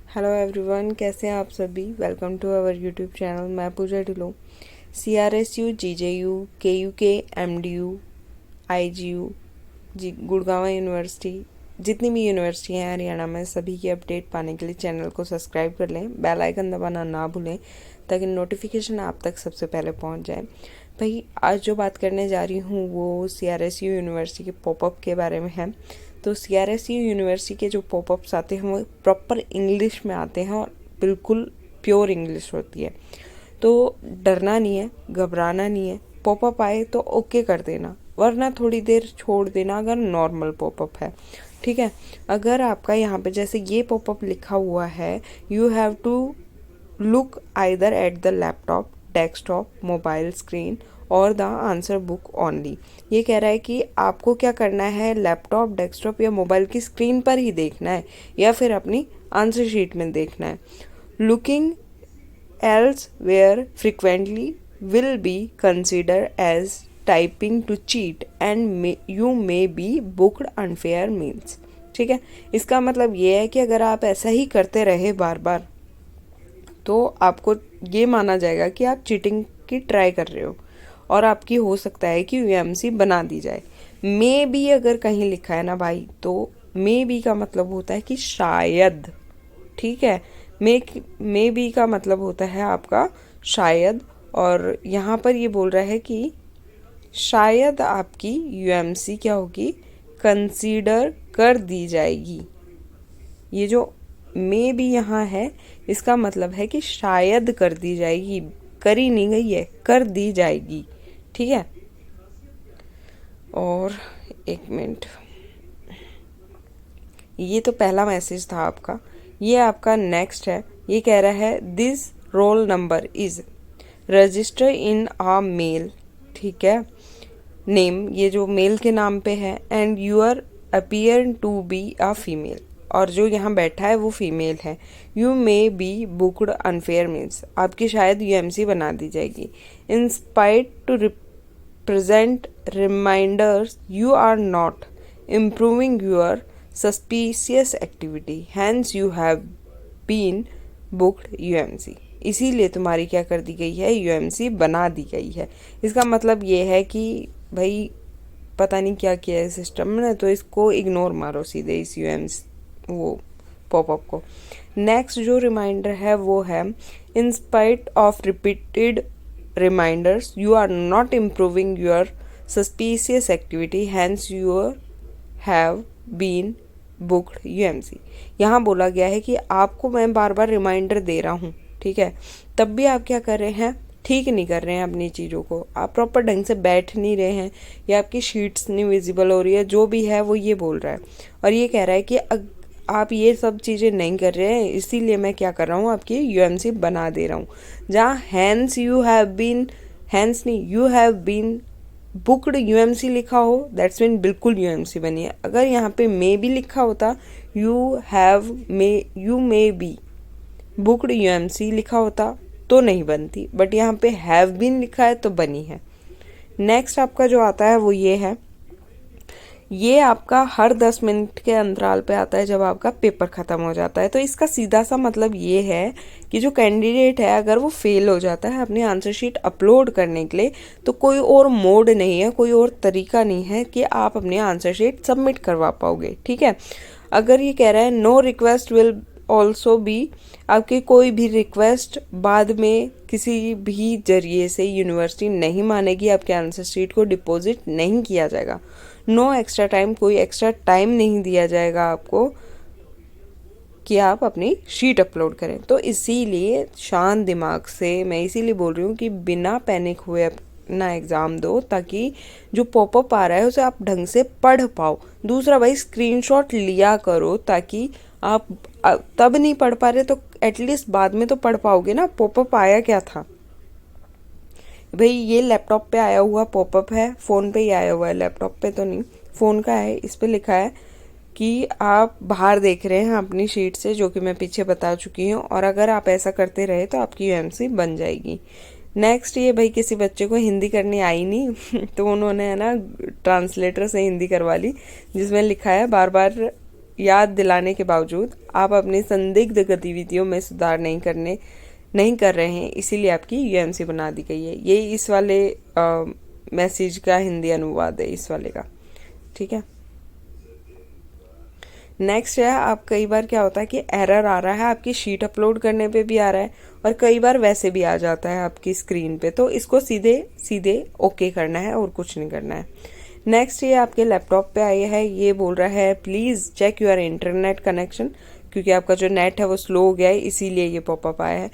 Hello everyone, कैसे हैं आप सभी। Welcome to our YouTube channel. मैं Pooja Dhillon. CRSU, GJU, KUK, MDU, IGU, G Gurgaon university, जितनी भी यूनिवर्सिटी हैं हरियाणा में, सभी की अपडेट पाने के लिए चैनल को सब्सक्राइब कर लें, बेल आइकन दबाना ना भूलें ताकि नोटिफिकेशन आप तक सबसे पहले पहुंच जाए। भाई, आज जो बात करने जा रही हूँ वो CRSU यूनिवर्सिटी के पॉपअप के बारे में है। तो CRSU यूनिवर्सिटी के जो पॉपअप्स आते हैं वो प्रॉपर इंग्लिश में आते हैं और बिल्कुल प्योर इंग्लिश होती है। तो डरना नहीं है, घबराना नहीं है। पॉपअप आए तो ओके कर देना, वरना थोड़ी देर छोड़ देना अगर नॉर्मल पॉपअप है। ठीक है। अगर आपका यहाँ पे जैसे ये पॉपअप लिखा हुआ है, you have to look either at the laptop, desktop, mobile screen और द आंसर बुक ओनली। ये कह रहा है कि आपको क्या करना है, लैपटॉप, डेस्कटॉप या मोबाइल की स्क्रीन पर ही देखना है या फिर अपनी आंसर शीट में देखना है। Looking elsewhere frequently will be consider as typing to cheat and you may be booked unfair means. ठीक है। इसका मतलब ये है कि अगर आप ऐसा ही करते रहे बार बार तो आपको ये माना जाएगा कि आप चीटिंग की ट्राई कर रहे हो और आपकी हो सकता है कि यूएमसी बना दी जाए। मे बी अगर कहीं लिखा है ना भाई, तो मे बी का मतलब होता है कि शायद। ठीक है। मे बी का मतलब होता है आपका शायद, और यहाँ पर ये बोल रहा है कि शायद आपकी यूएमसी क्या होगी, कंसीडर कर दी जाएगी। ये जो मे भी यहाँ है, इसका मतलब है कि शायद कर दी जाएगी, करी नहीं गई है, कर दी जाएगी। ठीक है। और एक मिनट, ये तो पहला मैसेज था आपका। ये आपका नेक्स्ट है। ये कह रहा है this roll number is register in a male. ठीक है। नेम, ये जो मेल के नाम पे है, and your appear to be a female, और जो यहाँ बैठा है वो फीमेल है। You may be booked unfair means, आपकी शायद यूएमसी बना दी जाएगी। Inspired to represent reminders you are not improving your suspicious activity, hence you have been booked UMC. इसीलिए तुम्हारी क्या कर दी गई है, यूएमसी बना दी गई है। इसका मतलब ये है कि भाई पता नहीं क्या किया है सिस्टम ने, तो इसको इग्नोर मारो सीधे, इस यूएमसी वो पॉपअप को। नेक्स्ट जो रिमाइंडर है वो है in spite of repeated reminders you are not improving your suspicious activity, hence you have been booked UMC. यहाँ बोला गया है कि आपको मैं बार बार रिमाइंडर दे रहा हूँ, ठीक है, तब भी आप क्या कर रहे हैं, ठीक नहीं कर रहे हैं अपनी चीज़ों को, आप प्रॉपर ढंग से बैठ नहीं रहे हैं या आपकी शीट्स नहीं विजिबल हो रही है, जो भी है वो ये बोल रहा है। और ये कह रहा है कि आप ये सब चीज़ें नहीं कर रहे हैं, इसीलिए मैं क्या कर रहा हूँ, आपकी यूएमसी बना दे रहा हूँ। जहाँ hence you have been, hence नहीं, you have been booked UMC लिखा हो, दैट्स मीन बिल्कुल यूएमसी बनी है। अगर यहाँ पे मे भी लिखा होता, you may be booked UMC लिखा होता तो नहीं बनती, बट यहाँ पे हैव बीन लिखा है तो बनी है। नेक्स्ट आपका जो आता है वो ये है। ये आपका हर 10 मिनट के अंतराल पे आता है जब आपका पेपर ख़त्म हो जाता है। तो इसका सीधा सा मतलब ये है कि जो कैंडिडेट है अगर वो फेल हो जाता है अपनी आंसर शीट अपलोड करने के लिए, तो कोई और मोड नहीं है, कोई और तरीका नहीं है कि आप अपनी आंसर शीट सबमिट करवा पाओगे। ठीक है। अगर ये कह रहा है no request will also be, आपकी कोई भी रिक्वेस्ट बाद में किसी भी जरिए से यूनिवर्सिटी नहीं मानेगी, आपके आंसर शीट को डिपॉजिट नहीं किया जाएगा। नो एक्स्ट्रा टाइम, कोई एक्स्ट्रा टाइम नहीं दिया जाएगा आपको कि आप अपनी शीट अपलोड करें। तो इसीलिए शांत दिमाग से, मैं इसीलिए बोल रही हूँ कि बिना पैनिक हुए अपना एग्ज़ाम दो, ताकि जो पॉपअप आ रहा है उसे आप ढंग से पढ़ पाओ। दूसरा भाई, स्क्रीनशॉट लिया करो, ताकि आप तब नहीं पढ़ पा रहे तो एटलीस्ट बाद में तो पढ़ पाओगे ना, पॉपअप आया क्या था। भाई ये लैपटॉप पे आया हुआ पॉपअप है, फ़ोन पे ही आया हुआ है, लैपटॉप पे तो नहीं, फ़ोन का है। इस पे लिखा है कि आप बाहर देख रहे हैं अपनी शीट से, जो कि मैं पीछे बता चुकी हूँ, और अगर आप ऐसा करते रहे तो आपकी यूएमसी बन जाएगी। नेक्स्ट, ये भाई किसी बच्चे को हिंदी करनी आई नहीं तो उन्होंने है ना ट्रांसलेटर से हिंदी करवा ली, जिसमें लिखा है बार बार याद दिलाने के बावजूद आप अपनी संदिग्ध गतिविधियों में सुधार नहीं कर रहे हैं, इसीलिए आपकी यूएमसी बना दी गई है। ये इस वाले मैसेज का हिंदी अनुवाद है इस वाले का, ठीक है। नेक्स्ट है, आप कई बार क्या होता है कि एरर आ रहा है, आपकी शीट अपलोड करने पे भी आ रहा है और कई बार वैसे भी आ जाता है आपकी स्क्रीन पे, तो इसको सीधे सीधे ओके करना है और कुछ नहीं करना है। नेक्स्ट ये आपके लैपटॉप पे आया है, ये बोल रहा है please check your internet connection, क्योंकि आपका जो नेट है वो स्लो हो गया है, इसीलिए ये पॉपअप आया है।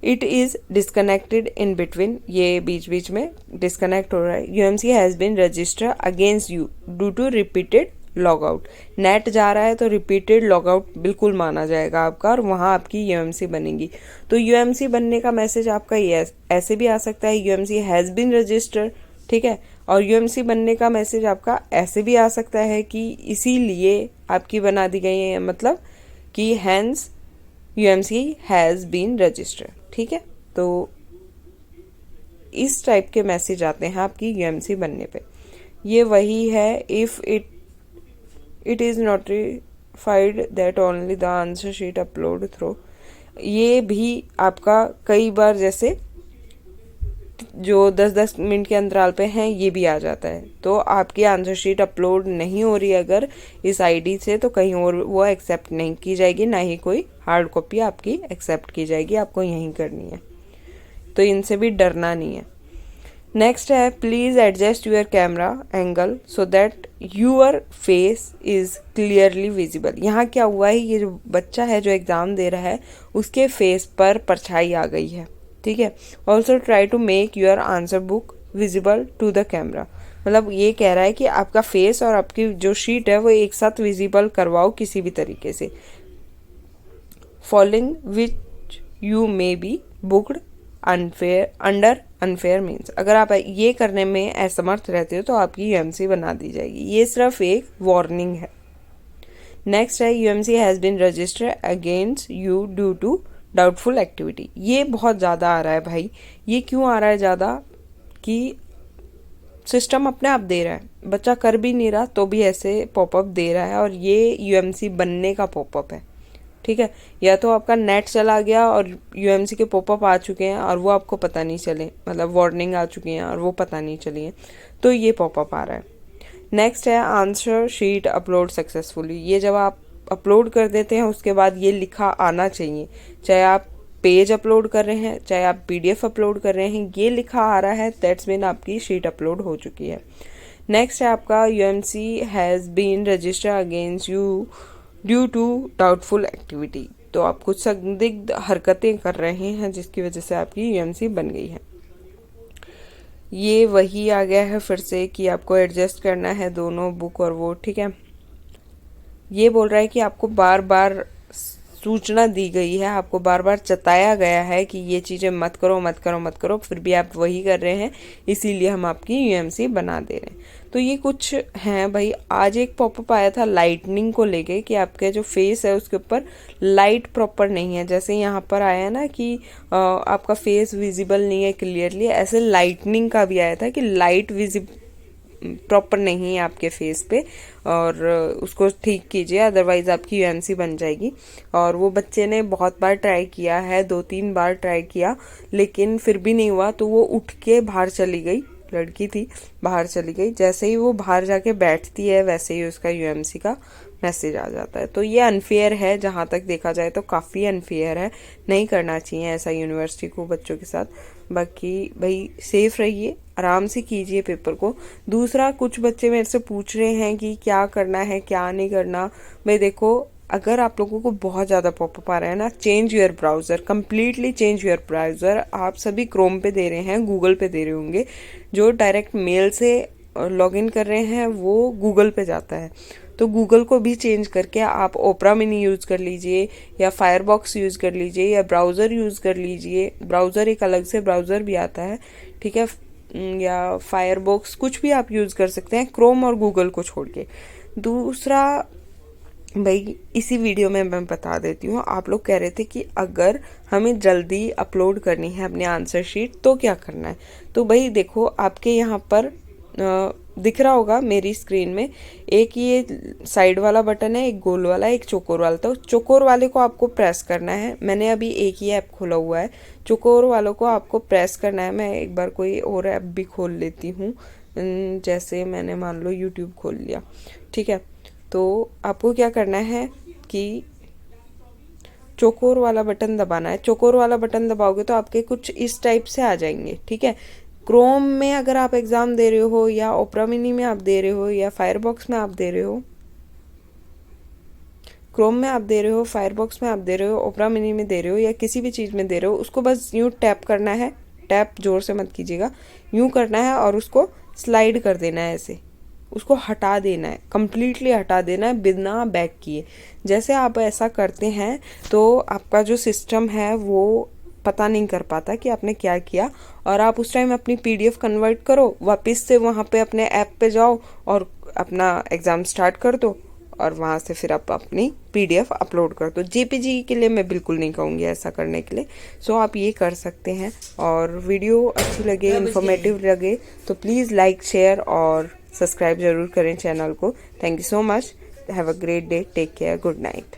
It is disconnected in between, ये बीच बीच में डिस्कनेक्ट हो रहा है। UMC has been register against you due to repeated log out. Net जा रहा है तो रिपीटेड लॉग आउट बिल्कुल माना जाएगा आपका और वहाँ आपकी यूएमसी बनेगी। तो यूएमसी बनने का मैसेज आपका ये ऐसे भी आ सकता है, यूएमसी हैज़ बीन रजिस्टर्ड, ठीक है। और यूएमसी बनने का मैसेज आपका ऐसे भी आ सकता है कि इसीलिए आपकी बना दी गई है, मतलब कि hence UMC has been registered, ठीक है। तो इस टाइप के मैसेज आते हैं आपकी यूएमसी बनने पे। ये वही है, if it is notified that only the answer sheet upload through, ये भी आपका कई बार जैसे जो 10-10 मिनट के अंतराल पे हैं ये भी आ जाता है। तो आपकी आंसर शीट अपलोड नहीं हो रही अगर इस आईडी से, तो कहीं और वो एक्सेप्ट नहीं की जाएगी, ना ही कोई हार्ड कॉपी आपकी एक्सेप्ट की जाएगी, आपको यहीं करनी है। तो इनसे भी डरना नहीं है। नेक्स्ट है, please adjust your camera angle so that your face is clearly visible. यहाँ क्या हुआ है, ये जो बच्चा है जो एग्ज़ाम दे रहा है उसके फेस पर परछाई आ गई है, ठीक है। Also try to make your answer book visible to the camera, मतलब ये कह रहा है कि आपका फेस और आपकी जो शीट है वो एक साथ विजिबल करवाओ किसी भी तरीके से। Following which you may be booked under unfair means, अगर आप ये करने में असमर्थ रहते हो तो आपकी यूएमसी बना दी जाएगी। ये सिर्फ एक वार्निंग है। नेक्स्ट है, UMC has been registered against you due to doubtful activity. ये बहुत ज़्यादा आ रहा है भाई। ये क्यों आ रहा है ज़्यादा, कि सिस्टम अपने आप दे रहा है, बच्चा कर भी नहीं रहा तो भी ऐसे पॉपअप दे रहा है, और ये यूएमसी बनने का पॉपअप है, ठीक है। या तो आपका नेट चला गया और यूएमसी के पॉपअप आ चुके हैं और वो आपको पता नहीं चले, मतलब वार्निंग आ चुकी हैं और वो पता नहीं चली है, तो ये पॉपअप आ रहा है। नेक्स्ट है, आंसर शीट अपलोड सक्सेसफुली। ये जब आप अपलोड कर देते हैं उसके बाद ये लिखा आना चाहिए, चाहे आप पेज अपलोड कर रहे हैं चाहे आप पीडीएफ अपलोड कर रहे हैं, ये लिखा आ रहा है, दैट्स मीन आपकी शीट अपलोड हो चुकी है। नेक्स्ट है आपका, UMC has been register against you due to doubtful activity. तो आप कुछ संदिग्ध हरकतें कर रहे हैं जिसकी वजह से आपकी यूएमसी बन गई है। ये वही आ गया है फिर से कि आपको एडजस्ट करना है दोनों बुक और वो, ठीक है। ये बोल रहा है कि आपको बार बार सूचना दी गई है, आपको बार बार चताया गया है कि ये चीज़ें मत करो मत करो मत करो, फिर भी आप वही कर रहे हैं, इसीलिए हम आपकी यूएमसी बना दे रहे हैं। तो ये कुछ हैं भाई। आज एक पॉपअप आया था लाइटनिंग को लेके कि आपके जो फेस है उसके ऊपर लाइट प्रॉपर नहीं है, जैसे यहाँ पर आया है ना कि आपका फेस विजिबल नहीं है क्लियरली, ऐसे लाइटनिंग का भी आया था कि लाइट प्रॉपर नहीं है आपके फेस पे, और उसको ठीक कीजिए, अदरवाइज़ आपकी यूएमसी बन जाएगी। और वो बच्चे ने बहुत बार ट्राई किया है, 2-3 बार ट्राई किया, लेकिन फिर भी नहीं हुआ, तो वो उठ के बाहर चली गई, लड़की थी, बाहर चली गई। जैसे ही वो बाहर जाके बैठती है वैसे ही उसका यूएमसी का मैसेज आ जाता है। तो ये अनफेयर है, जहाँ तक देखा जाए तो काफ़ी अनफेयर है, नहीं करना चाहिए ऐसा यूनिवर्सिटी को बच्चों के साथ। बाकी भाई सेफ रहिए, आराम से कीजिए पेपर को। दूसरा, कुछ बच्चे मेरे से पूछ रहे हैं कि क्या करना है क्या नहीं करना। भाई देखो, अगर आप लोगों को बहुत ज़्यादा पॉपअप आ रहा है ना, change your browser, completely change your browser. आप सभी क्रोम पे दे रहे हैं, गूगल पे दे रहे होंगे, जो डायरेक्ट मेल से लॉगिन कर रहे हैं वो गूगल पे जाता है, तो गूगल को भी चेंज करके आप ओपरा मिनी यूज़ कर लीजिए या फायरबॉक्स यूज़ कर लीजिए या ब्राउज़र यूज़ कर लीजिए। ब्राउज़र एक अलग से ब्राउज़र भी आता है, ठीक है, या फायरबॉक्स, कुछ भी आप यूज़ कर सकते हैं, क्रोम और गूगल को छोड़ के। दूसरा भाई, इसी वीडियो में मैं बता देती हूँ, आप लोग कह रहे थे कि अगर हमें जल्दी अपलोड करनी है अपनी आंसर शीट तो क्या करना है। तो भाई देखो, आपके यहाँ पर दिख रहा होगा मेरी स्क्रीन में, एक ये साइड वाला बटन है, एक गोल वाला, एक चौकोर वाला। तो चौकोर वाले को आपको प्रेस करना है। मैंने अभी एक ही ऐप खोला हुआ है, चौकोर वालों को आपको प्रेस करना है। मैं एक बार कोई और ऐप भी खोल लेती हूँ, जैसे मैंने मान लो यूट्यूब खोल लिया, ठीक है। तो आपको क्या करना है कि चौकोर वाला बटन दबाना है। चौकोर वाला बटन दबाओगे तो आपके कुछ इस टाइप से आ जाएंगे, ठीक है। क्रोम में अगर आप एग्ज़ाम दे रहे हो, या ओपरा मिनी में आप दे रहे हो, या फायरबॉक्स में आप दे रहे हो, क्रोम में आप दे रहे हो, फायरबॉक्स में आप दे रहे हो, ओपरा मिनी में दे रहे हो, या किसी भी चीज़ में दे रहे हो, उसको बस यूँ टैप करना है। टैप जोर से मत कीजिएगा, यूँ करना है और उसको स्लाइड कर देना है ऐसे। उसको हटा देना है, कम्प्लीटली हटा देना है बिना बैक किए। जैसे आप ऐसा करते हैं तो आपका जो सिस्टम है वो पता नहीं कर पाता कि आपने क्या किया, और आप उस टाइम अपनी पीडीएफ कन्वर्ट करो, वापस से वहाँ पे अपने ऐप पे जाओ और अपना एग्ज़ाम स्टार्ट कर दो, और वहाँ से फिर आप अपनी पीडीएफ अपलोड कर दो। जेपीजी के लिए मैं बिल्कुल नहीं कहूँगी ऐसा करने के लिए। सो आप ये कर सकते हैं। और वीडियो अच्छी लगे, इन्फॉर्मेटिव लगे तो प्लीज़ लाइक, शेयर और सब्सक्राइब ज़रूर करें चैनल को। Thank you so much. Have a great day, take care, good night.